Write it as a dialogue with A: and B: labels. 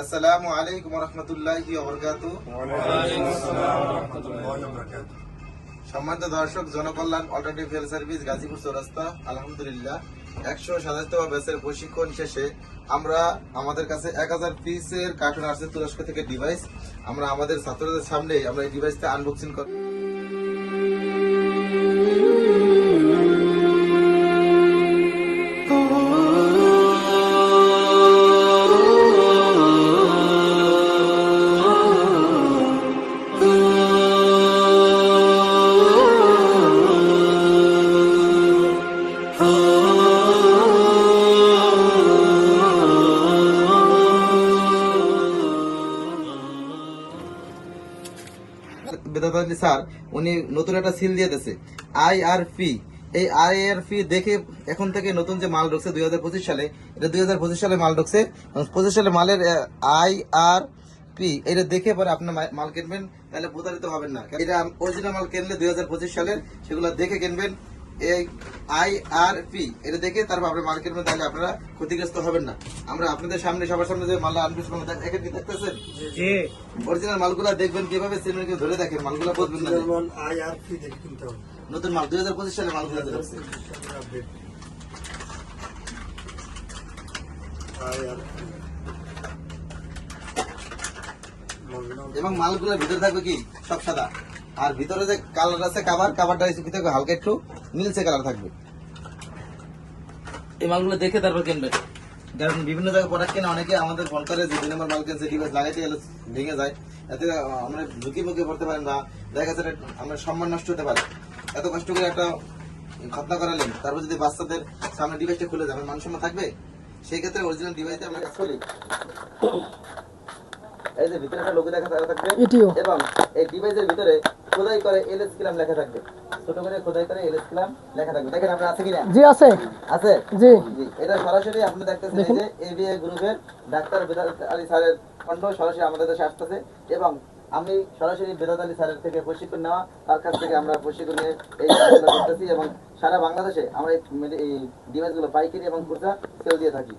A: আসসালামু আলাইকুম ওয়া রাহমাতুল্লাহি ওয়া বারাকাতুহু। সম্মানিত দর্শক, Janakalyan alternative health service Gazipur চৌরাস্তা, আলহামদুলিল্লাহ 127তম ব্যাচের প্রশিক্ষণ শেষে আমরা আমাদের কাছে 1000 পিসের কার্টুন আসছে তুরস্ক থেকে ডিভাইস। আমরা আমাদের ছাত্রদের সামনে আমরা এই ডিভাইসটা আনবক্সিং করি। বেদাত আলী স্যার উনি নতুন একটা সিল দিয়ে দিয়েছে IRP। এই IRP দেখে এখন থেকে নতুন যে মাল ঢুকছে 2025 সালে, এটা 2025 সালে মাল ঢুকছে। 25 সালে মালের IRP এটা দেখে পরে আপনার মাল কিনবেন, তাহলে প্রতারিত হবেন না। এটা অরিজিনাল মাল কিনলে 2025 সালের, সেগুলো দেখে কিনবেন। এই IRP এটা দেখে তারপর আপনি মাল কিনবেন, তাহলে আপনারা ক্ষতিগ্রস্ত হবেন না। আমরা আপনাদের সামনে সবার সামনে যে মাল আনবেন দেখেন, কি দেখতেছেন? অরিজিনাল মালগুলা দেখবেন কিভাবে সিমেন্ট ধরে দেখেন, মালগুলা বদবেন না।
B: IRP দেখে কিনতে হবে।
A: নতুন মাল 2025 সালে মালগুলা দেখছে। এবং মালগুলোর ভিতরে থাকবে কি সব সাদা, আর ভিতরে যে কালার আছে কাভারটা ভিতরে হালকা একটু নীলচে কালার থাকবে। এই মালগুলো দেখে তারপর কিনবেন, কারণ বিভিন্ন জায়গায় প্রোডাক্ট কিনে অনেকে আমাদের ফোন করে যে 2 নম্বর মাল কিনছে, ডিভাইস লাগাইতে গেলে ভেঙে যায়, এতে আমরা ঝুঁকি মুখে পড়তে পারেন বা দেখা যাচ্ছে আমরা সম্মান নষ্ট হতে পারে। এত কষ্ট করে একটা খতনা করালেন, তারপর যদি বাচ্চাদের সামনে ডিভাইসটা খুলে যাবে, মান সম্মান থাকবে? সেই ক্ষেত্রে অরিজিনাল ডিভাইসে আমরা কাজ করি। এই যে ভিতরে একটা লোগো দেখা থাকবে, এবং এই ডিভাইসের ভিতরে খোদাই করে এলএস কিলাম লেখা থাকবে, ছোট করে খোদাই করে এলএস কিলাম লেখা থাকবে। দেখেন আপনার আছে কিনা?
C: জি আছে।
A: আছে?
C: জি।
A: এটা সরাসরি আপনি দেখতেছেন এই যে এবিআই গ্রুপের ডাক্তার বেদাত আলী স্যারের কণ্ঠ সরাসরি আমাদের কাছে আসতেছে, এবং আমি সরাসরি বেদাত আলী স্যারের থেকে প্রশিক্ষণ নেওয়া, তার কাছ থেকে আমরা প্রশিক্ষণ নিয়ে এই কাজগুলো করতেছি, এবং সারা বাংলাদেশে আমরা এই ডিভাইসগুলো পাইকারি এবং খুচরা সেল দিয়ে থাকি।